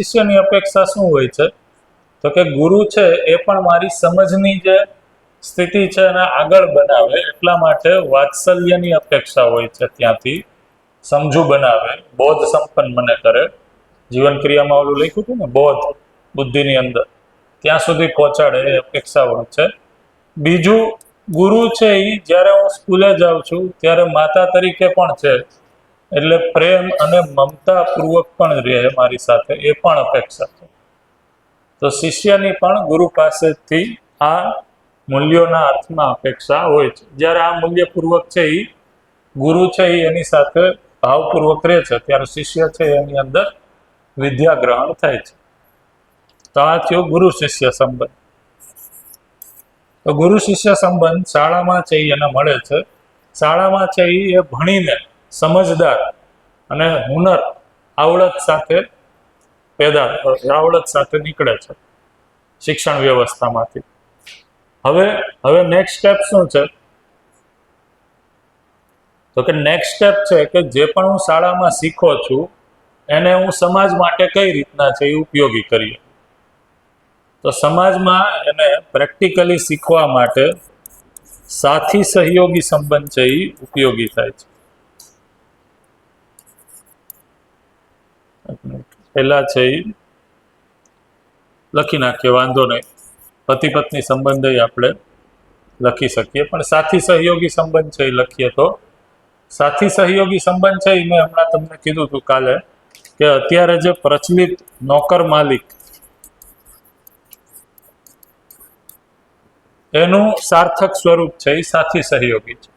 શિષ્યની અપેક્ષા શું હોય છે? તો કે ગુરુ છે એ પણ મારી સમજની જે સ્થિતિ છે એને આગળ બનાવે, એટલા માટે વાત્સલ્યની અપેક્ષા હોય છે. ત્યાંથી સમજુ બનાવે, બોધ સંપન્ન મને કરે. જીવન ક્રિયામાં ઓલું લખ્યું હતું ને, બોધ બુદ્ધિની અંદર, ત્યાં સુધી પહોંચાડે એ અપેક્ષા હોય છે. બીજું, ગુરુ છે એ જ્યારે હું સ્કૂલે જાઉં છું ત્યારે માતા તરીકે પણ છે, એટલે પ્રેમ અને મમતા પૂર્વક પણ રહે મારી સાથે, એ પણ અપેક્ષા છે. તો શિષ્યની પણ ગુરુ પાસેથી આ મૂલ્યોના અર્થમાં અપેક્ષા હોય છે. જ્યારે આ મૂલ્યપૂર્વક છે એ ગુરુ છે એ એની સાથે ભાવપૂર્વક રહે છે, ત્યારે શિષ્ય છે એની અંદર વિદ્યા ગ્રહણ થાય છે. તો આ થયો ગુરુ શિષ્ય સંબંધ. તો ગુરુ શિષ્ય સંબંધ શાળામાં છે એને મળે છે. શાળામાં છે એ ભણીને સમજદાર અને હુનર આવડત સાથે આવડત સાથે નીકળે છે શિક્ષણ વ્યવસ્થામાંથી. હવે નેક્સ્ટ સ્ટેપ શું છે? તો કે નેક્સ્ટ સ્ટેપ છે કે જે પણ હું શાળામાં શીખો છું એને હું સમાજ માટે કઈ રીતના છે એ ઉપયોગી કરીએ. તો સમાજમાં એને પ્રેક્ટિકલી શીખવા માટે સાથી સહયોગી સંબંધ છે એ ઉપયોગી થાય છે. પહેલા છે એ લખી નાખીએ, વાંધો નહીં, પતિ પત્ની સંબંધ આપણે લખી શકીએ, પણ સાથી સહયોગી સંબંધ છે એ લખીએ. તો સાથી સહયોગી સંબંધ છે એ મેં હમણાં તમને કીધું હતું કાલે કે અત્યારે જે પ્રચલિત નોકર માલિક એનું સાર્થક સ્વરૂપ છે એ સાથી સહયોગી છે.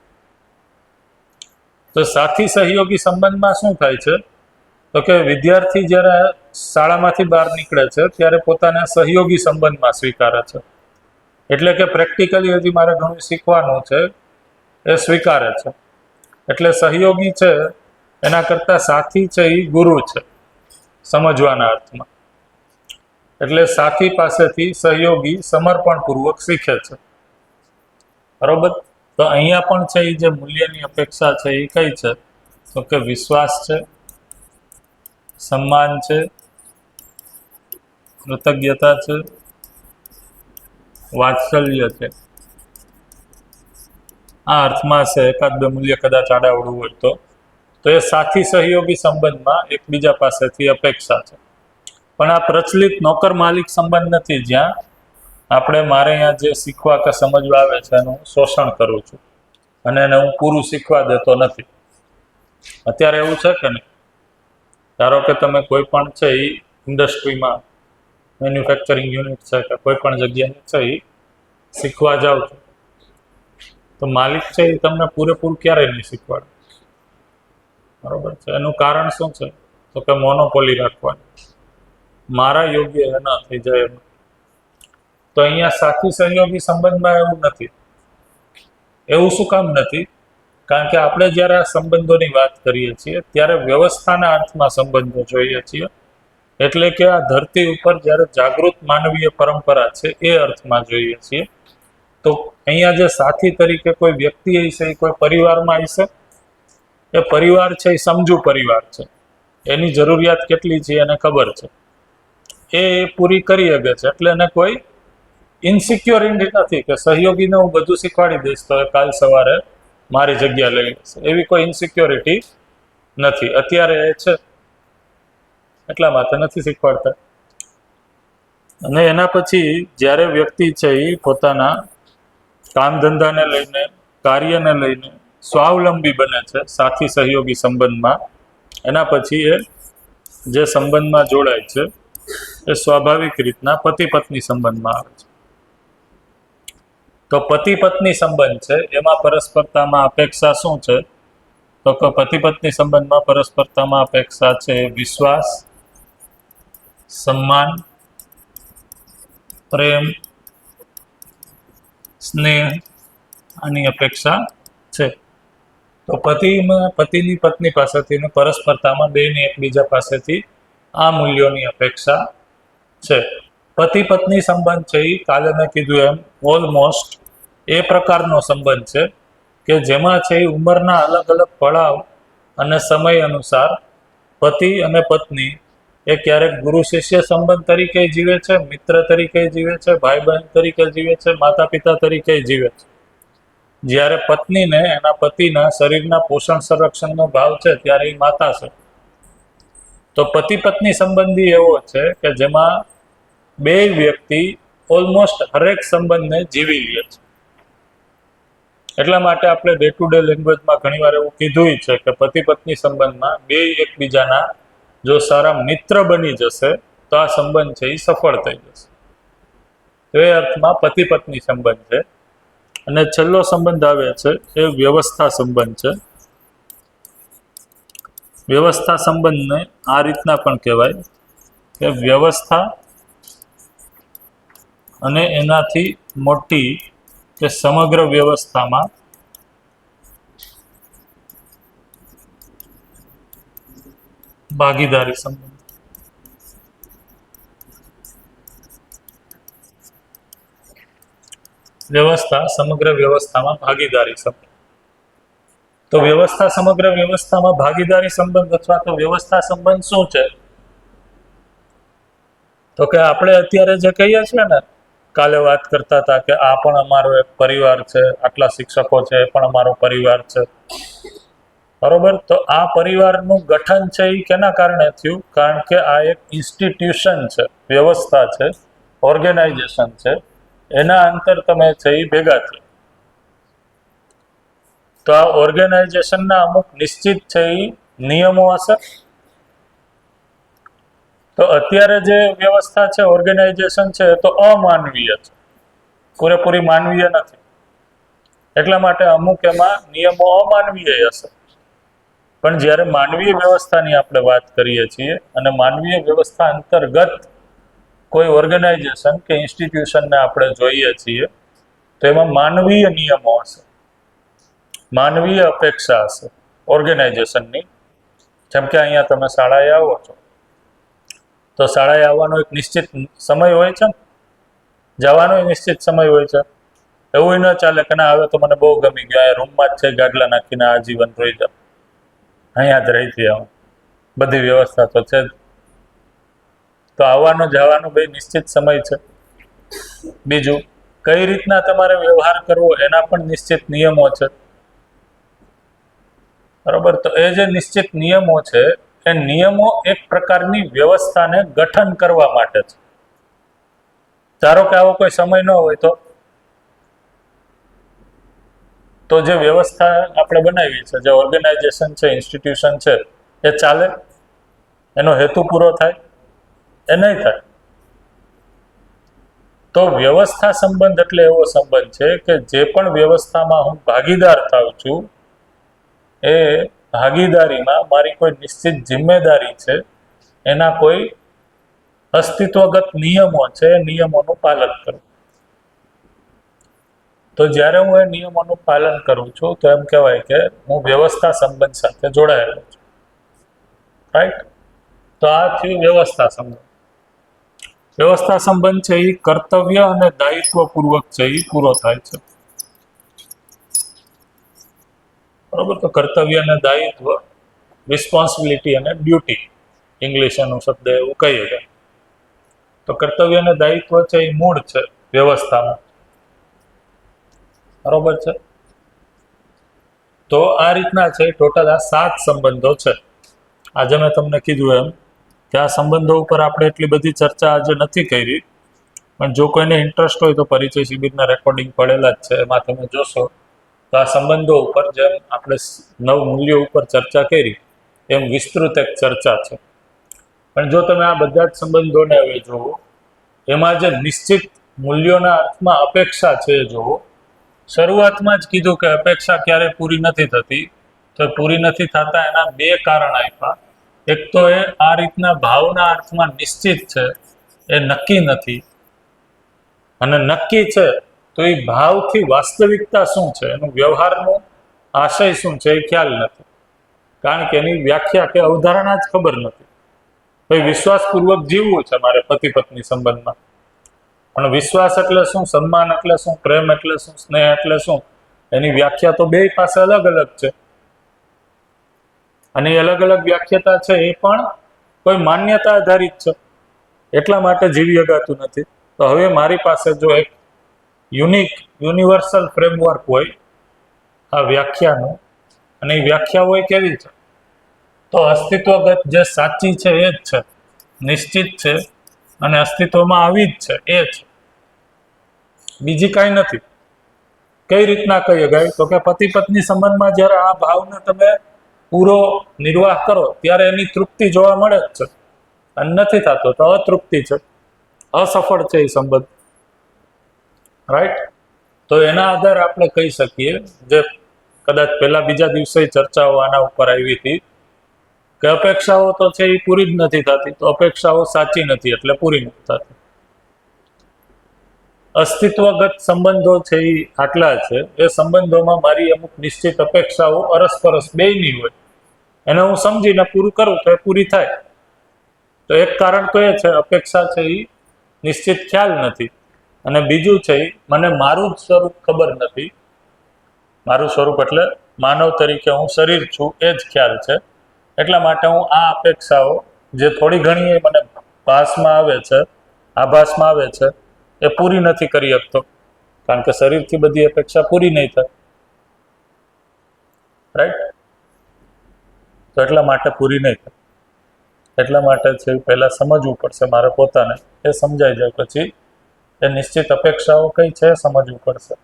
તો સાથી સહયોગી સંબંધમાં શું થાય છે? તો કે વિદ્યાર્થી જ્યારે શાળામાંથી બહાર નીકળે છે ત્યારે પોતાના સહયોગી સંબંધમાં સ્વીકારે છે. એટલે કે પ્રેક્ટિકલી હજી મારે ઘણું શીખવાનું છે એ સ્વીકારે છે. એટલે સહયોગી છે એના કરતાં સાથી છે એ ગુરુ છે સમજવાના અર્થમાં. એટલે સાથી પાસેથી સહયોગી સમર્પણપૂર્વક શીખે છે. બરોબર? તો અહીંયા પણ છે એ જે મૂલ્યની અપેક્ષા છે એ કઈ છે? તો કે વિશ્વાસ છે, સન્માન છે, કૃતજ્ઞતા છે, વાત્સલ્ય છે. આ અર્થમાં છે. એકાદ બે મૂલ્ય કદાચ આડાવડું હોય તો એ સાથી સહયોગી સંબંધમાં એકબીજા પાસેથી અપેક્ષા છે. પણ આ પ્રચલિત નોકર માલિક સંબંધ નથી, જ્યાં આપણે મારે અહીંયા જે શીખવા કે સમજવા આવે છે એનું શોષણ કરું છું અને એને હું પૂરું શીખવા દેતો નથી. અત્યારે એવું છે કે નહીં? ધારો કે તમે કોઈ પણ છે એ ઇન્ડસ્ટ્રીમાં મેન્યુફેક્ચરિંગ યુનિટ છે કે કોઈ પણ જગ્યાએ છે એ શીખવા જાઓ છો, તો માલિક છે એ તમને પૂરેપૂરું ક્યારેય નહીં શીખવાડે. બરોબર છે? એનું કારણ શું છે? તો કે મોનોપોલી રાખવાની, મારા યોગ્ય એ ન થઈ જાય એમ. તો અહીંયા સાથી સહયોગી સંબંધમાં એવું નથી. એવું શું કામ નથી? કારણ કે આપણે જ્યારે આ સંબંધોની વાત કરીએ છીએ ત્યારે વ્યવસ્થાના અર્થમાં સંબંધો જોઈએ છીએ. એટલે કે આ ધરતી ઉપર જ્યારે જાગૃત માનવીય પરંપરા છે એ અર્થમાં જોઈએ છીએ. તો અહીંયા જે સાથી તરીકે કોઈ વ્યક્તિ હશે, કોઈ પરિવારમાં હશે, એ પરિવાર છે એ સમજુ પરિવાર છે, એની જરૂરિયાત કેટલી છે એને ખબર છે, એ પૂરી કરી શકે છે. એટલે એને કોઈ ઇન્સિક્યોરિટી નથી કે સહયોગીને હું બધું શીખવાડી દઈશ તો કાલ સવારે મારી જગ્યા લઈ લેશે, એવી કોઈ ઇન્સિક્યોરિટી નથી. અત્યારે એ છે એટલા માટે નથી શીખવાડતા. અને એના પછી જ્યારે વ્યક્તિ છે એ પોતાના કામ ધંધાને લઈને, કાર્યને લઈને સ્વાવલંબી બને છે સાથી સહયોગી સંબંધમાં, એના પછી એ જે સંબંધમાં જોડાય છે એ સ્વાભાવિક રીતના પતિ પત્ની સંબંધમાં આવે છે. તો પતિ પત્ની સંબંધ છે એમાં પરસ્પરતામાં અપેક્ષા શું છે? તો કે પતિ પત્ની સંબંધમાં પરસ્પરતામાં અપેક્ષા છે વિશ્વાસ, સન્માન, પ્રેમ, સ્નેહ, આની અપેક્ષા છે. તો પતિની પત્ની પાસેથી ને પરસ્પરતામાં બેની એકબીજા પાસેથી આ મૂલ્યોની અપેક્ષા છે. પતિ પત્ની સંબંધ છે એ કાલે મેં કીધું એમ ઓલમોસ્ટ એ પ્રકારનો સંબંધ છે કે જેમાં છે એ ઉંમરના અલગ અલગ પડાવ અને સમય અનુસાર પતિ અને પત્ની એ ક્યારેક ગુરુ શિષ્ય સંબંધ તરીકે જીવે છે, મિત્ર તરીકે જીવે છે, ભાઈ બહેન તરીકે જીવે છે, માતા પિતા તરીકે જીવે છે. જ્યારે પત્નીને એના પતિના શરીરના પોષણ સંરક્ષણનો ભાવ છે ત્યારે એ માતા છે. તો પતિ પત્ની સંબંધી એવો છે કે જેમાં બે વ્યક્તિ ઓલમોસ્ટ હરેક સંબંધને જીવી લે છે. એટલા માટે આપણે ડે ટુ ડે લેંગ્વેજમાં ઘણીવાર એવું કીધું છે કે પતિ પત્ની સંબંધમાં બે એકબીજાના જો સારા મિત્ર બની જશે તો આ સંબંધ છે એ સફળ થઈ જશે. તો એ અર્થમાં પતિ પત્ની સંબંધ છે. અને છેલ્લો સંબંધ આવે છે એ વ્યવસ્થા સંબંધ છે. વ્યવસ્થા સંબંધને આ રીતના પણ કહેવાય કે વ્યવસ્થા અને એનાથી મોટી કે સમગ્ર વ્યવસ્થામાં ભાગીદારી સંબંધ. વ્યવસ્થા સમગ્ર વ્યવસ્થામાં ભાગીદારી સંબંધ. તો વ્યવસ્થા સમગ્ર વ્યવસ્થામાં ભાગીદારી સંબંધ અથવા તો વ્યવસ્થા સંબંધ શું છે? તો કે આપણે અત્યારે જે કહીએ છીએ ને, કાલે વાત કરતા હતા કે આ પણ અમારો એક પરિવાર છે, આટલા શિક્ષકો છે એ પણ અમારો પરિવાર છે, બરોબર. તો આ પરિવારનું ગઠન છે એ કેના કારણે થયું? કારણ કે આ એક ઇન્સ્ટિટ્યુશન છે, વ્યવસ્થા છે, ઓર્ગેનાઇઝેશન છે, એના અંતર તમે છે એ ભેગા થયા. તો આ ઓર્ગેનાઇઝેશનના અમુક નિશ્ચિત છે એ નિયમો હશે. તો અત્યારે જે વ્યવસ્થા છે, ઓર્ગેનાઇઝેશન છે, તો અમાનવીય છે, પૂરેપૂરી માનવીય નથી. એટલા માટે અમુક એમાં નિયમો અમાનવીય હશે. પણ જ્યારે માનવીય વ્યવસ્થાની આપણે વાત કરીએ છીએ અને માનવીય વ્યવસ્થા અંતર્ગત કોઈ ઓર્ગેનાઇઝેશન કે ઇન્સ્ટિટ્યુશનને આપણે જોઈએ છીએ તો એમાં માનવીય નિયમો હશે, માનવીય અપેક્ષા હશે ઓર્ગેનાઇઝેશનની. જેમ કે અહીંયા તમે શાળાએ આવો છો તો શાળાએ આવવાનો એક નિશ્ચિત સમય હોય છે, જવાનો નિશ્ચિત સમય હોય છે. એવું ન ચાલે કે ના હવે તો મને બહુ ગમી ગયું, આ રૂમમાં જ છે, ગાડલા નાખીને આજીવન રહી જાવ, અહીંયા જ રહી ગયા, બધી વ્યવસ્થા તો છે જ. તો આવવાનો જવાનો બે નિશ્ચિત સમય છે. બીજું, કઈ રીતના તમારે વ્યવહાર કરવો એના પણ નિશ્ચિત નિયમો છે, બરોબર. તો એ જે નિશ્ચિત નિયમો છે એ નિયમો એક પ્રકારની વ્યવસ્થાને ગઠન કરવા માટે છે. ધારો કે આવો કોઈ સમય ન હોય તો જે વ્યવસ્થા આપણે બનાવી છે, જે ઓર્ગેનાઇઝેશન છે, ઇન્સ્ટિટ્યુશન છે, એ ચાલે? એનો હેતુ પૂરો થાય? એ નહીં થાય. તો વ્યવસ્થા સંબંધ એટલે એવો સંબંધ છે કે જે પણ વ્યવસ્થામાં હું ભાગીદાર થાઉં છું એ ભાગીદારીમાં મારી કોઈ નિશ્ચિત જિમ્મેદારી છે, એના કોઈ અસ્તિત્વગત નિયમો છે, એ નિયમોનું પાલન કરવું. તો જ્યારે હું એ નિયમોનું પાલન કરું છું તો એમ કહેવાય કે હું વ્યવસ્થા સંબંધ સાથે જોડાયેલો છું, રાઈટ. તો આ થયું વ્યવસ્થા સંબંધ. વ્યવસ્થા સંબંધ છે એ કર્તવ્ય અને દાયિત્વપૂર્વક છે એ પૂરો થાય છે, બરોબર. તો કર્તવ્ય અને દાયિત્વ, રિસ્પોન્સિબિલિટી અને ડ્યુટી, ઇંગ્લિશ એનો શબ્દ એવું કહીએ કે. તો કર્તવ્ય અને દાયિત્વ છે એ મૂળ છે વ્યવસ્થામાં, બરોબર છે. તો આ રીતના છે ટોટલ આ 7 સંબંધો છે. આજે મેં તમને કીધું એમ કે આ સંબંધો ઉપર આપણે એટલી બધી ચર્ચા આજે નથી કરી, પણ જો કોઈને ઇન્ટરેસ્ટ હોય તો પરિચય શિબિરના રેકોર્ડિંગ પડેલા જ છે, એમાં તમે જોશો તો આ સંબંધો ઉપર જેમ આપણે 9 મૂલ્યો ઉપર ચર્ચા કરી એમ વિસ્તૃત એક ચર્ચા છે. પણ જો તમે આ બધા જ સંબંધોને હવે જુઓ, એમાં જે નિશ્ચિત મૂલ્યોના અર્થમાં અપેક્ષા છે, જુઓ, શરૂઆતમાં જ કીધું કે અપેક્ષા ક્યારે પૂરી નથી થતી. તો પૂરી નથી થતા એના 2 કારણ આપ્યા. એક તો એ આ રીતના ભાવના અર્થમાં નિશ્ચિત છે એ નક્કી નથી, અને નક્કી છે તો એ ભાવથી વાસ્તવિકતા શું છે, એનું વ્યવહારનું આશય શું છે એ ખ્યાલ નથી, કારણ કે એની વ્યાખ્યા કે અવધારણા જ ખબર નથી. ભાઈ વિશ્વાસપૂર્વક જીવવું છે મારે પતિ પત્ની સંબંધમાં, પણ વિશ્વાસ એટલે શું, સન્માન એટલે શું, પ્રેમ એટલે શું, સ્નેહ એટલે શું, એની વ્યાખ્યા તો બે પાસે અલગ અલગ છે. અને અલગ અલગ વ્યાખ્યાતા છે એ પણ કોઈ માન્યતા આધારિત છે, એટલા માટે જીવી શકાતું નથી. તો હવે મારી પાસે જો એક યુનિક યુનિવર્સલ ફ્રેમવર્ક હોય આ વ્યાખ્યાનું, અને એ વ્યાખ્યા હોય કેવી છે, તો અસ્તિત્વગત જે સાચી છે એ જ છે, નિશ્ચિત છે, અને અસ્તિત્વમાં આવી જ છે એ છે, બીજી કાંઈ નથી. કઈ રીતના કહી શકાય? તો કે પતિ પત્ની સંબંધમાં જ્યારે આ ભાવને તમે પૂરો નિર્વાહ કરો ત્યારે એની તૃપ્તિ જોવા મળે જ છે, અને નથી થતો તો અતૃપ્તિ છે, અસફળ છે એ સંબંધ, રાઈટ? તો એના આધારે આપણે કહી શકીએ, જે કદાચ પહેલા બીજા દિવસે ચર્ચાઓ આના ઉપર આવી હતી, કે અપેક્ષાઓ તો છે એ પૂરી જ નથી થતી, તો અપેક્ષાઓ સાચી નથી એટલે પૂરી નથી થતી. અસ્તિત્વગત સંબંધો છે એ આટલા છે, એ સંબંધોમાં મારી અમુક નિશ્ચિત અપેક્ષાઓ અરસપરસ બેયની હોય, એને હું સમજીને પૂરું કરું તો એ પૂરી થાય. તો એક કારણ તો એ છે અપેક્ષા છે એ નિશ્ચિત ખ્યાલ નથી, અને બીજું છે એ મને મારું જ સ્વરૂપ ખબર નથી. મારું સ્વરૂપ એટલે માનવ તરીકે હું શરીર છું એ જ ખ્યાલ છે, એટલા માટે હું આ અપેક્ષાઓ જે થોડી ઘણી મને ભાસમાં આવે છે, આભાસમાં આવે છે, એ પૂરી નથી કરી શકતો, કારણ કે શરીરથી બધી અપેક્ષા પૂરી નહીં થાય, રાઈટ? તો એટલા માટે પૂરી નહીં થાય. એટલા માટે છે પહેલા સમજવું પડશે મારે પોતાને, એ સમજાઈ જાય પછી એ નિશ્ચિત અપેક્ષાઓ કઈ છે સમજવું પડશે.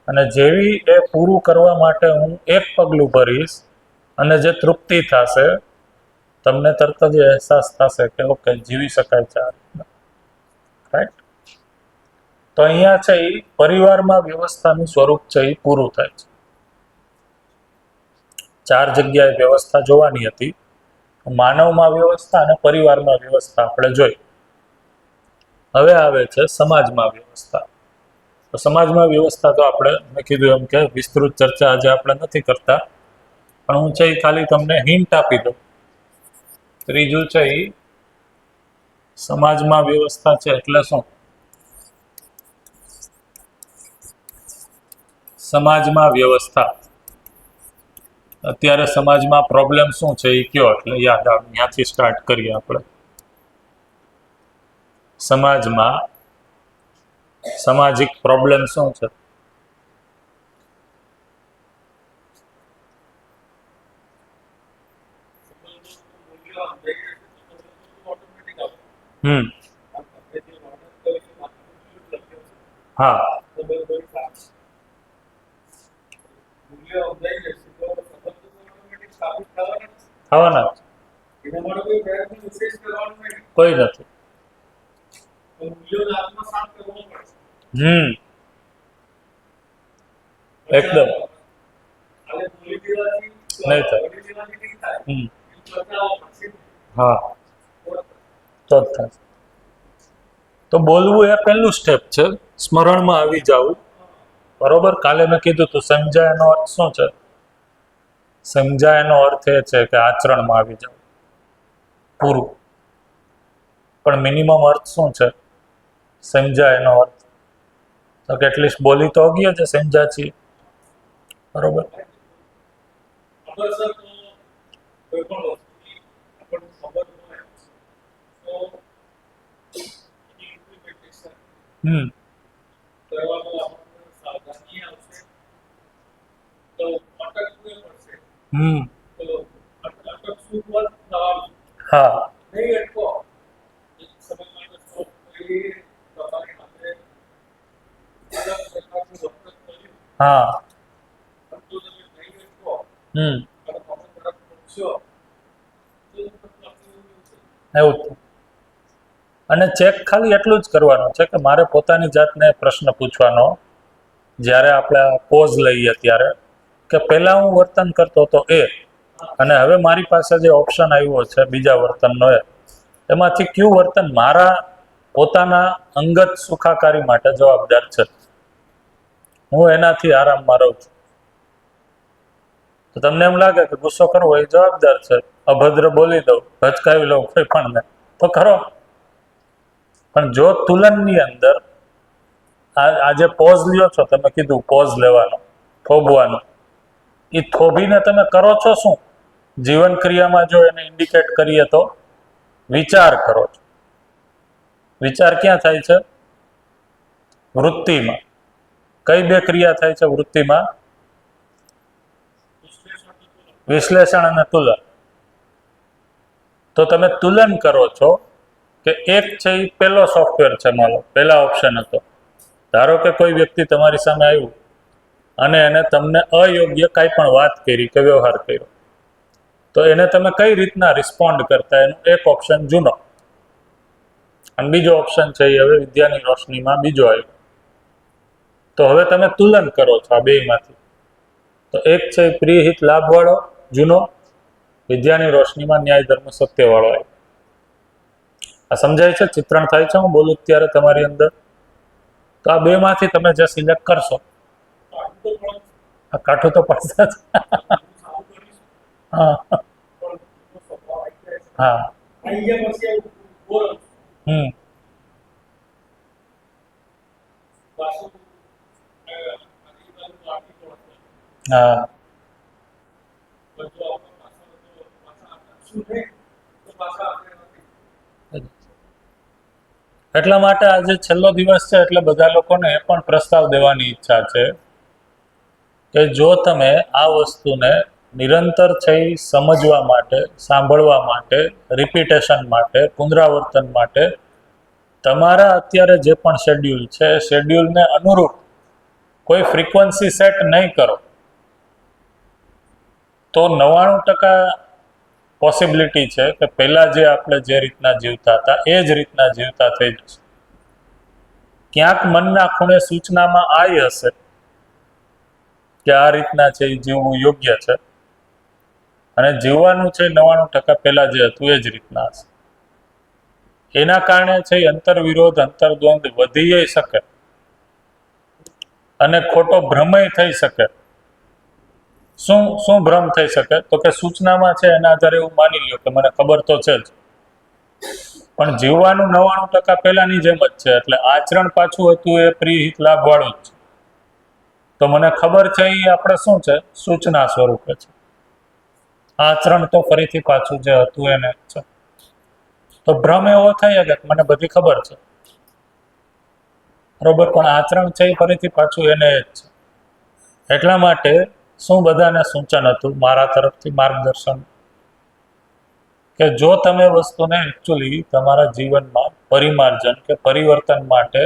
અને જેવી એ પૂરું કરવા માટે હું એક પગલું ભરીશ અને જે તૃપ્તિ થશે, તમને તરત જ અહેસાસ થશે કે ઓકે, જીવી શકાય છે આ રીતના, રાઈટ? તો અહીંયા છે એ પરિવારમાં વ્યવસ્થાનું સ્વરૂપ છે એ પૂરું થાય છે. 4 જગ્યાએ વ્યવસ્થા જોવાની હતી, માનવમાં વ્યવસ્થા અને પરિવારમાં વ્યવસ્થા આપણે જોઈ. હવે આવે છે સમાજમાં વ્યવસ્થા. તો સમાજમાં વ્યવસ્થા તો આપણે મેં કીધું એમ કે વિસ્તૃત ચર્ચા આજે આપણે નથી કરતા, પણ હું છે એ ખાલી તમને હિન્ટ આપી દઉં. ત્રીજું છે એ સમાજમાં વ્યવસ્થા છે એટલે શું? સમાજમાં વ્યવસ્થા, અત્યારે સમાજમાં પ્રોબ્લેમ શું છે એ કયો એટલે યાદ આવે, ત્યાંથી સ્ટાર્ટ કરીએ આપણે. સમાજમાં સામાજિક પ્રોબ્લેમ શું છે? હા, થવાના કોઈ નથી. એકદમ નહીં થાય. હા, તો જ થાય. તો બોલવું એ પહેલું સ્ટેપ છે, સ્મરણમાં આવી જવું, બરોબર? કાલે મેં કીધું તું સમજાયનો અર્થ શું છે? સમજાયનો અર્થ એ છે કે આચરણમાં આવી જવું, પૂરું. પણ મિનિમમ અર્થ શું છે સમજાયનો અર્થ? તો કે એટલીસ્ટ બોલી તો ગયા છે, સમજ્યા છીએ, બરોબર? હા, હા, એવું જ. અને ચેક ખાલી એટલું જ કરવાનું છે કે મારે પોતાની જાતને પ્રશ્ન પૂછવાનો, જ્યારે આપણે પોઝ લઈએ ત્યારે, કે પહેલા હું વર્તન કરતો હતો એ, અને હવે મારી પાસે જે ઓપ્શન આવ્યો છે બીજા વર્તનનો એમાંથી કયું વર્તન મારા પોતાના અંગત સુખાકારી માટે જવાબદાર છે, હું એનાથી આરામમાં રહું છું. તો તમને એમ લાગે કે ગુસ્સો કરવો એ જવાબદાર છે, અભદ્ર બોલી દઉં, ભચકાવી લઉં કોઈ પણ તો ખરો. પણ જો તુલનની અંદર આજે પોઝ લ્યો છો, તમે કીધું પોઝ લેવાનો, થોભવાનો, એ થોભીને તમે કરો છો શું જીવન ક્રિયામાં? જો એને ઇન્ડિકેટ કરીએ તો વિચાર કરો છો. વિચાર ક્યાં થાય છે? વૃત્તિમાં. કઈ બે ક્રિયા થાય છે વૃત્તિમાં? વિશ્લેષણ અને તુલન. તો તમે તુલન કરો છો કે એક છે એ પહેલો સોફ્ટવેર છે, માનો પહેલા ઓપ્શન હતો. ધારો કે કોઈ વ્યક્તિ તમારી સામે આવ્યું અને એને તમને અયોગ્ય કાંઈ પણ વાત કરી કે વ્યવહાર કર્યો, તો એને તમે કઈ રીતના રિસ્પોન્ડ કરતા, એનું એક ઓપ્શન જૂનો, અને બીજો ઓપ્શન છે એ હવે વિદ્યાની રોશનીમાં બીજો આવ્યો. તો હવે તમે તુલન કરો છો આ બેયમાંથી. તો એક છે પ્રિયહિત લાભવાળો જૂનો, વિદ્યાની રોશનીમાં ન્યાય ધર્મ સત્યવાળો આવ્યો. આ સમજાય છે? ચિત્રણ થાય છે હું બોલું ત્યારે તમારી અંદર? તો આ બેમાંથી તમે જે સિલેક્ટ કરશો. કાઠું તો પડશે જ. હા હા હમ હા એટલા માટે આજે છેલ્લો દિવસ છે એટલે બધા લોકોને એ પણ પ્રસ્તાવ દેવાની ઈચ્છા છે કે જો તમે આ વસ્તુને નિરંતર છે સમજવા માટે, સાંભળવા માટે, રિપીટેશન માટે, પુનરાવર્તન માટે તમારા અત્યારે જે પણ શેડ્યુલ છે એ શેડ્યુલને અનુરૂપ કોઈ ફ્રીક્વન્સી સેટ નહીં કરો તો 99% પોસિબિલિટી છે કે પહેલાં જે આપણે જે રીતના જીવતા હતા એ જ રીતના જીવતા થઈ જશે. ક્યાંક મનના ખૂણે સૂચનામાં આવી હશે કે આ રીતના છે એ જીવવું યોગ્ય છે, અને જીવવાનું છે 99% પહેલાં જે હતું એ જ રીતના હશે. એના કારણે છે અંતરવિરોધ, અંતર્દ્વંદ વધી શકે અને ખોટો ભ્રમય થઈ શકે. શું ભ્રમ થઈ શકે? તો કે સૂચનામાં છે એના આધારે એવું માની લ્યો કે મને ખબર તો છે જ, પણ જીવવાનું 99% પહેલાની જેમ જ છે, એટલે આચરણ પાછું હતું એ પ્રિયહિત લાભ વાળું જ છે. તો મને ખબર છે એ આપણે શું છે? સૂચના સ્વરૂપે છે. આચરણ તો ફરીથી પાછું જે હતું એને જ છે. તો ભ્રમ એવો થઈ શકે કે મને બધી ખબર છે, બરોબર, પણ આચરણ છે એ ફરીથી પાછું એને જ છે. એટલા માટે શું બધાને સૂચન હતું મારા તરફથી માર્ગદર્શન કે જો તમે વસ્તુને એકચ્યુઅલી તમારા જીવનમાં પરિમાર્જન કે પરિવર્તન માટે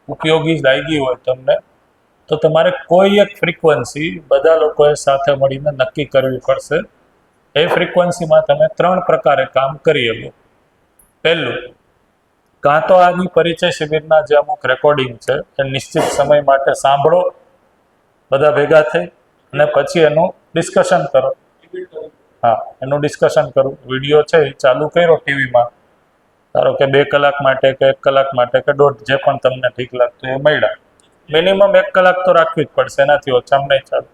ઉપયોગી લાગી હોય તમને, તો તમારે કોઈ એક ફ્રીક્વન્સી બધા લોકોએ સાથે મળીને નક્કી કરવી પડશે. એ ફ્રીક્વન્સીમાં તમે 3 પ્રકારે કામ કરી શકો. પહેલું, કાં તો આની પરિચય શિબિરના જે અમુક રેકોર્ડિંગ છે એ નિશ્ચિત સમય માટે સાંભળો બધા ભેગા થઈ, અને પછી એનું ડિસ્કશન કરો. હા, એનું ડિસ્કશન કરું. વિડીયો છે એ ચાલુ કર્યો ટીવીમાં, ધારો કે 2 કલાક માટે કે 1 કલાક માટે કે 1.5, જે પણ તમને ઠીક લાગતું એ મળ્યા. મિનિમમ 1 કલાક તો રાખવી જ પડશે, એનાથી ઓછામાં નહીં ચાલે.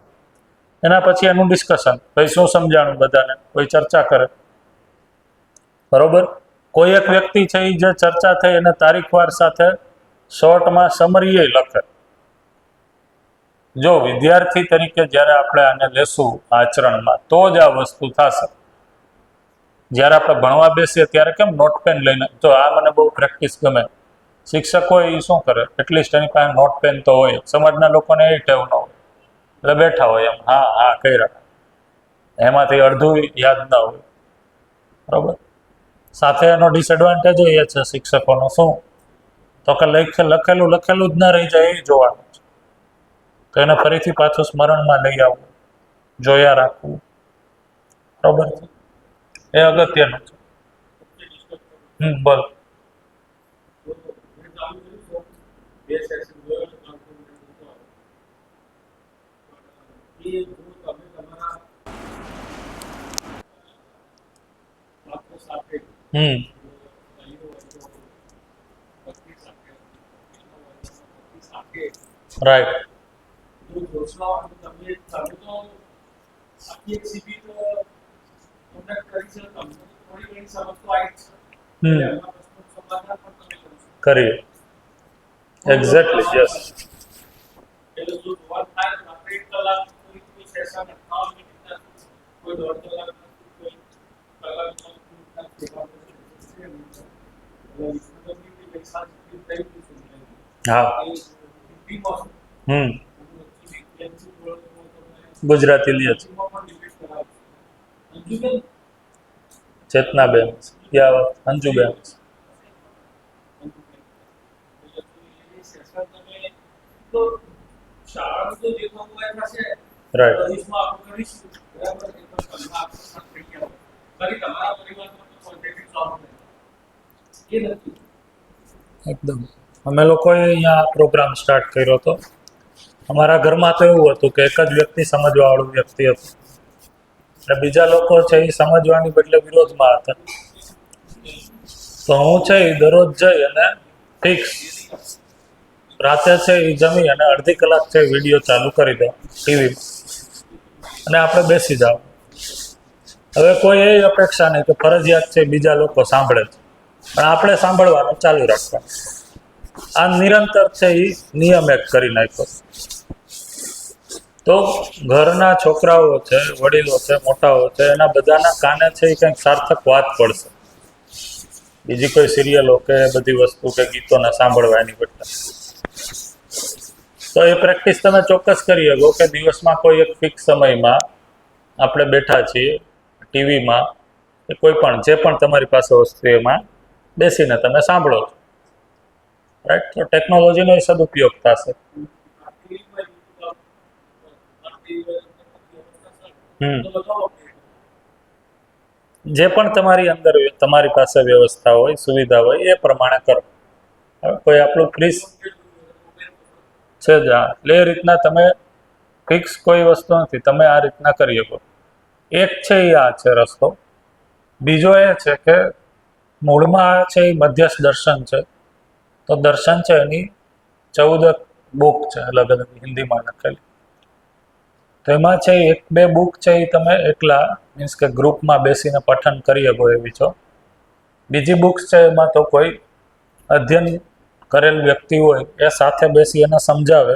એના પછી એનું ડિસ્કશન, ભાઈ શું સમજાણું બધાને, કોઈ ચર્ચા કરે, બરોબર. કોઈ એક વ્યક્તિ છે એ જે ચર્ચા થઈ એને તારીખવાર સાથે શોર્ટમાં સમરીએ લખે. જો વિદ્યાર્થી તરીકે જ્યારે આપણે આને લેશું આચરણમાં તો જ આ વસ્તુ થશે. જ્યારે આપણે ભણવા બેસીએ ત્યારે કેમ નોટ પેન લઈને, તો આ મને બહુ પ્રેક્ટિસ ગમે. શિક્ષકો એ શું કરે, એટલીસ્ટ એની પાસે નોટ પેન તો હોય. સમાજના લોકોને એ ટેવ ન હોય, એટલે બેઠા હોય એમ, હા હા કર્યા, એમાંથી અડધું યાદ ના હોય, બરોબર. સાથે એનો ડિસએડવાન્ટેજ એ છે શિક્ષકોનો, શું તો કે લખેલું જ ના રહી જાય એ જોવાનું છે. તો એને ફરીથી પાછું સ્મરણમાં લઈ આવવું, જોયા રાખવું, બરોબર છે. એ અગત્યનું છે. બોલ. રાઈટ. કરીએ. Exactly, yes. હા. ગુજરાતી લે છે. ચેતનાબેન યા અંજુબેન. રાઈટ. એકદમ. અમે લોકોએ અહીંયા પ્રોગ્રામ સ્ટાર્ટ કર્યો હતો. અમારા ઘરમાં તો એવું હતું કે એક જ વ્યક્તિ સમજવા વાળું વ્યક્તિ હતું, એટલે બીજા લોકો છે એ સમજવાની બદલે વિરોધમાં હતા. તો હું છે એ દરરોજ જઈ અને ફિક્સ રાતે છે એ જમી અને અડધી કલાક છે વિડીયો ચાલુ કરી દો ટીવીમાં અને આપણે બેસી જાઓ. હવે કોઈ એ અપેક્ષા નહીં કે ફરજિયાત છે બીજા લોકો સાંભળે છે, પણ આપણે સાંભળવાનું ચાલુ રાખવાનું. આ નિરંતર છે એ નિયમ એક કરી નાખ્યો. તો ઘરના છોકરાઓ છે, વડીલો છે, મોટાઓ છે, એના બધાના કાને છે એ કંઈક સાર્થક વાત પડશે. બીજી કોઈ સિરિયલો કે બધી વસ્તુ કે ગીતોને સાંભળવા એની બદલે. તો એ પ્રેક્ટિસ તમે ચોક્કસ કરી શકો કે દિવસમાં કોઈ એક ફિક્સ સમયમાં આપણે બેઠા છીએ ટીવીમાં કે કોઈ પણ જે પણ તમારી પાસે વસ્તુ એમાં બેસીને તમે સાંભળો છો. રાઈટ. તો ટેકનોલોજીનો એ સદુપયોગ થશે. જે પણ તમારી અંદર તમારી પાસે વ્યવસ્થા હોય, સુવિધા હોય એ પ્રમાણે કરો. હવે કોઈ આપણું ફ્રીઝ છે જ હા, એટલે એ રીતના તમે ફિક્સ કોઈ વસ્તુ નથી, તમે આ રીતના કરી શકો. એક છે એ આ છે રસ્તો. બીજો એ છે કે મૂળમાં છે એ મધ્યસ્થ દર્શન છે. તો દર્શન છે એની 14 બુક છે અલગ અલગ હિન્દીમાં લખેલી. તો એમાં છે એક બે બુક છે એ તમે એકલા મીન્સ કે ગ્રુપમાં બેસીને પઠન કરી શકો એવી છો. બીજી બુક્સ છે એમાં તો કોઈ અધ્યયન કરેલ વ્યક્તિ હોય એ સાથે બેસી એને સમજાવે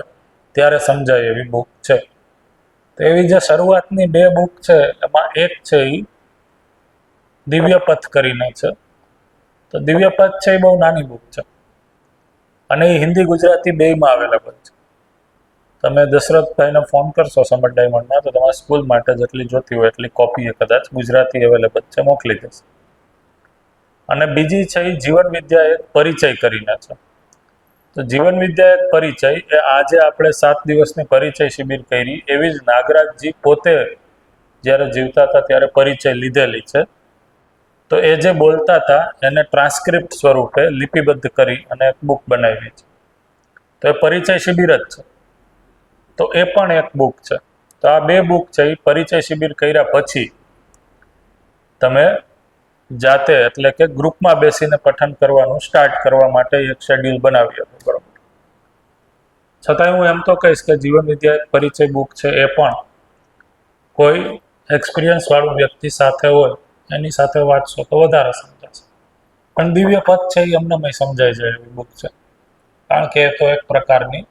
ત્યારે સમજાય એવી બુક છે. તો એવી જે શરૂઆતની બે બુક છે એમાં એક છે એ દિવ્યપથ કરીને છે. તો દિવ્યપથ છે એ બહુ નાની બુક છે અને એ હિન્દી ગુજરાતી બેયમાં અવેલેબલ છે. તમે દશરથભાઈને ફોન કરશો સમર ડાયમંડમાં તો તમારા સ્કૂલ માટે જેટલી જોતી હોય એટલી કોપી કદાચ ગુજરાતી અવેલેબલ છે, મોકલી દેશે. અને બીજી છે એ જીવન વિદ્યા એક પરિચય કરીને છે. તો જીવન વિદ્યા એક પરિચય એ આજે આપણે 7 દિવસની પરિચય શિબિર કરી એવી જ નાગરાજજી પોતે જ્યારે જીવતા હતા ત્યારે પરિચય લીધેલી છે. તો એ જે બોલતા હતા એને ટ્રાન્સક્રિપ્ટ સ્વરૂપે લિપિબદ્ધ કરી અને એક બુક બનાવી છે. તો એ પરિચય શિબિર જ છે. તો એ પણ એક બુક છે. તો આ બે બુક છે એ પરિચય શિબિર કર્યા પછી તમે જાતે એટલે કે ગ્રુપમાં બેસીને પઠન કરવાનું સ્ટાર્ટ કરવા માટે એક શેડ્યુલ બનાવી હતું. બરાબર. છતાંય હું એમ તો કહીશ કે જીવન વિદ્યા એક પરિચય બુક છે એ પણ કોઈ એક્સપિરિયન્સ વાળું વ્યક્તિ સાથે હોય એની સાથે વાંચશો તો વધારે સમજાશે. પણ દિવ્ય પથ છે એ અમને સમજાય જાય એવી બુક છે, કારણ કે એ તો એક પ્રકારની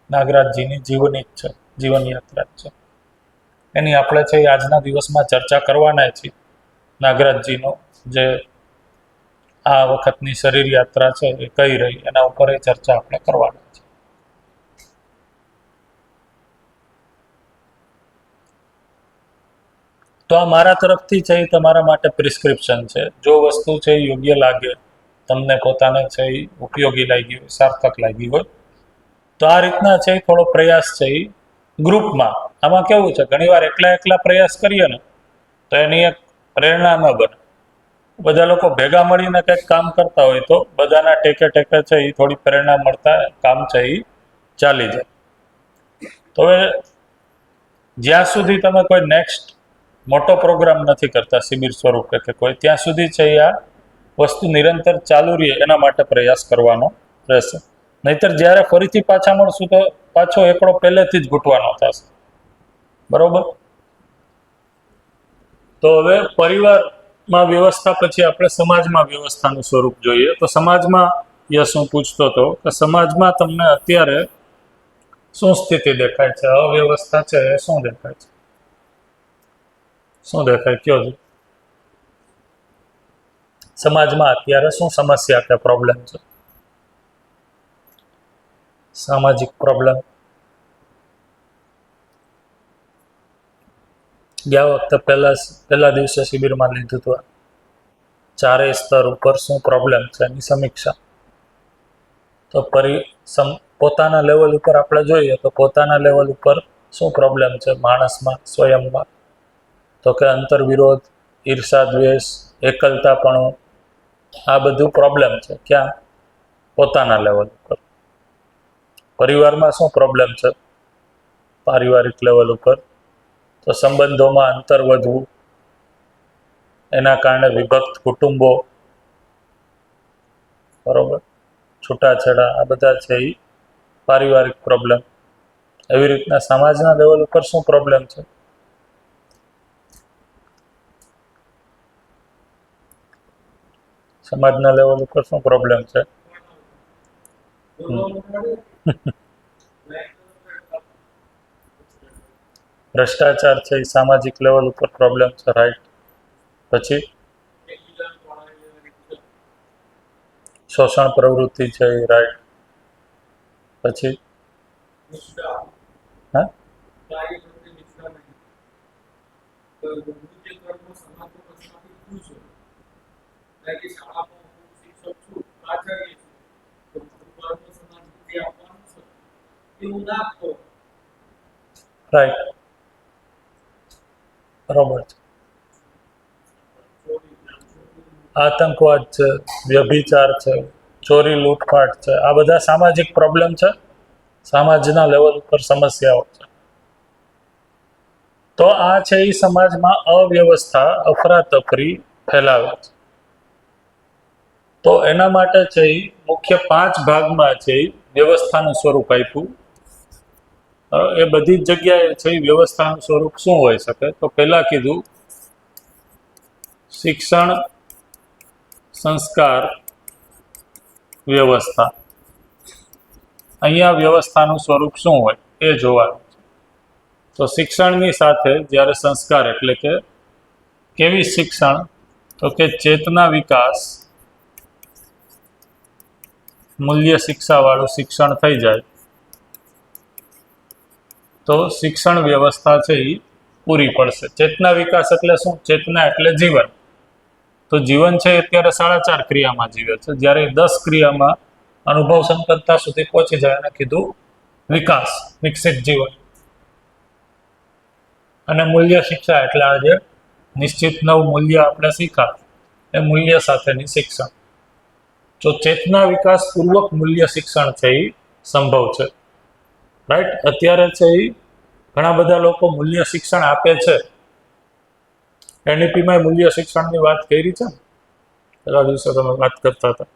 નાગરાજજીની જીવની જ છે, જીવનયાત્રા જ છે. એની આપણે છે એ આજના દિવસમાં ચર્ચા કરવાના છીએ. નાગરાજજીનો જે આ વખતની શરીર યાત્રા છે એ કઈ રહી એના ઉપર એ ચર્ચા આપણે કરવાના છે. તો આ મારા તરફથી છે એ તમારા માટે પ્રિસ્ક્રિપ્શન છે. જો વસ્તુ છે એ યોગ્ય લાગે, તમને પોતાને છે એ ઉપયોગી લાગી હોય, સાર્થક લાગી હોય તો આ રીતના છે થોડો પ્રયાસ છે એ ગ્રુપમાં. આમાં કેવું છે ઘણીવાર એકલા પ્રયાસ કરીએ ને તો એની એક પ્રેરણા ન બને. બધા લોકો ભેગા મળીને કંઈક કામ કરતા હોય તો બધાના ટેકે ટેકે છે એ થોડી પ્રેરણા મળતા કામ છે એ ચાલી જાય. તો હવે જ્યાં સુધી તમે કોઈ નેક્સ્ટ મોટો પ્રોગ્રામ નથી કરતા શિબિર સ્વરૂપે કે કોઈ, ત્યાં સુધી છે આ વસ્તુ નિરંતર ચાલુ રહે એના માટે પ્રયાસ કરવાનો રહેશે. નહીતર જ્યારે ફરીથી પાછા મળશું તો પાછો એકડો પહેલેથી જ ઘૂંટવાનો થશે. બરોબર. તો હવે પરિવારમાં વ્યવસ્થા પછી આપણે સમાજમાં વ્યવસ્થાનું સ્વરૂપ જોઈએ. તો સમાજમાં યસ હું પૂછતો હતો કે સમાજમાં તમને અત્યારે શું સ્થિતિ દેખાય છે? અવ્યવસ્થા છે એ શું દેખાય છે? શું દેખાય કયો છે? સમાજમાં અત્યારે શું સમસ્યા કે પ્રોબ્લેમ છે? સામાજિક પ્રોબ્લેમ. ગયા વખતે પહેલા દિવસે શિબિરમાં લીધું હતું. ચારેય સ્તર ઉપર શું પ્રોબ્લેમ છે એની સમીક્ષા. તો પોતાના લેવલ ઉપર આપણે જોઈએ તો પોતાના લેવલ ઉપર શું પ્રોબ્લેમ છે માણસમાં, સ્વયંમાં? તો કે અંતર્વિરોધ, ઈર્ષા, દ્વેષ, એકલતાપણું, આ બધું પ્રોબ્લેમ છે. ક્યાં? પોતાના લેવલ ઉપર. પરિવારમાં શું પ્રોબ્લેમ છે? પારિવારિક લેવલ ઉપર તો સંબંધોમાં અંતર વધવું, એના કારણે વિભક્ત કુટુંબો, બરોબર, છૂટાછેડા, આ બધા છે એ પારિવારિક પ્રોબ્લેમ. એવી રીતના સમાજના લેવલ ઉપર શું પ્રોબ્લેમ છે? સમાજના લેવલ ઉપર શું પ્રોબ્લેમ છે? ભ્રષ્ટાચાર છે એ સામાજિક લેવલ ઉપર પ્રોબ્લેમ છે, રાઈટ. પછી શોષણ પ્રવૃત્તિ છે એ, રાઈટ. પછી હા, રાઈટ, બરોબર છે. આતંકવાદ છે, વ્યભિચાર છે, ચોરી લૂંટફાટ છે, આ બધા સામાજિક પ્રોબ્લેમ છે, સમાજના લેવલ ઉપર સમસ્યાઓ છે. તો આ છે એ સમાજમાં અવ્યવસ્થા, અફરાતફરી ફેલાવે છે. તો એના માટે છે એ મુખ્ય 5 ભાગમાં છે એ વ્યવસ્થાનું સ્વરૂપ આપ્યું. એ બધી જ જગ્યાએ છે એ વ્યવસ્થાનું સ્વરૂપ શું હોઈ શકે? તો પહેલા કીધું શિક્ષણ, સંસ્કાર, વ્યવસ્થા. અહીંયા વ્યવસ્થાનું સ્વરૂપ શું હોય એ જોવાનું છે. તો શિક્ષણની સાથે જ્યારે સંસ્કાર એટલે કે કેવી શિક્ષણ? તો કે ચેતના વિકાસ, મૂલ્ય શિક્ષાવાળું શિક્ષણ થઈ જાય તો શિક્ષણ વ્યવસ્થા છે એ પૂરી પડશે. ચેતના વિકાસ એટલે શું? ચેતના એટલે જીવન. તો જીવન છે અત્યારે 4.5 ક્રિયામાં જીવે છે, જ્યારે 10 ક્રિયામાં અનુભવ સંપન્નતા સુધી પહોંચી જાય અને કીધું વિકાસ, વિકસિત જીવન. અને મૂલ્ય શિક્ષા એટલે આજે નિશ્ચિત નવું મૂલ્ય આપણે શીખા, એ મૂલ્ય સાથેની શિક્ષણ. તો ચેતના વિકાસ પૂર્વક મૂલ્ય શિક્ષણ છે એ સંભવ છે, રાઈટ. અત્યારે છે એ ઘણા બધા લોકો મૂલ્ય શિક્ષણ આપે છે. એનઈપીમાં મૂલ્ય શિક્ષણની વાત કરી છે ને, પહેલા દિવસે તમે વાત કરતા હતા.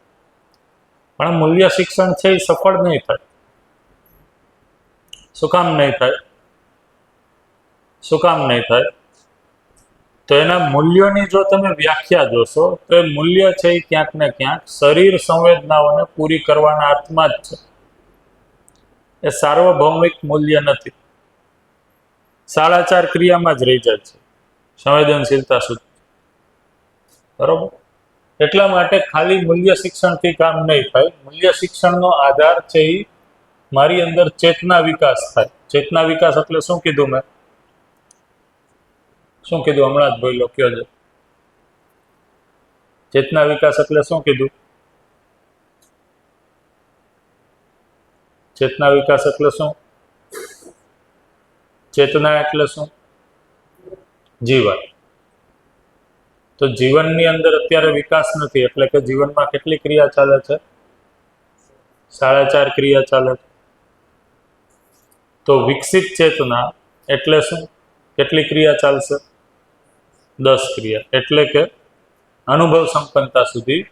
પણ મૂલ્ય શિક્ષણ છે એ સફળ નહીં થાય. શું કામ નહીં થાય? શું કામ નહીં થાય? તો એના મૂલ્યોની જો તમે વ્યાખ્યા જોશો તો એ મૂલ્ય છે એ ક્યાંક ને ક્યાંક શરીર સંવેદનાઓને પૂરી કરવાના અર્થમાં જ છે. એ સાર્વભૌમિક મૂલ્ય નથી. 4.5 ક્રિયામાં જ રહી જાય છે, સંવેદનશીલતા સુધી, બરોબર. એટલા માટે ખાલી મૂલ્ય શિક્ષણથી કામ નહીં થાય. મૂલ્ય શિક્ષણનો આધાર છે એ મારી અંદર ચેતના વિકાસ થાય. ચેતના વિકાસ એટલે શું કીધું મેં? શું કીધું? હમણાં જ બોલ્યો, કયો છે? ચેતના વિકાસ એટલે શું કીધું? ચેતના વિકાસ એટલે શું? ચેતના એટલે શું? જીવન. તો જીવનની અંદર અત્યારે વિકાસ નથી, એટલે કે જીવનમાં કેટલી ક્રિયા ચાલે છે? 4.5 ક્રિયા ચાલે છે. તો વિકસિત ચેતના એટલે શું? કેટલી ક્રિયા ચાલશે? 10 ક્રિયા. એટલે કે અનુભવ સંપન્નતા સુધી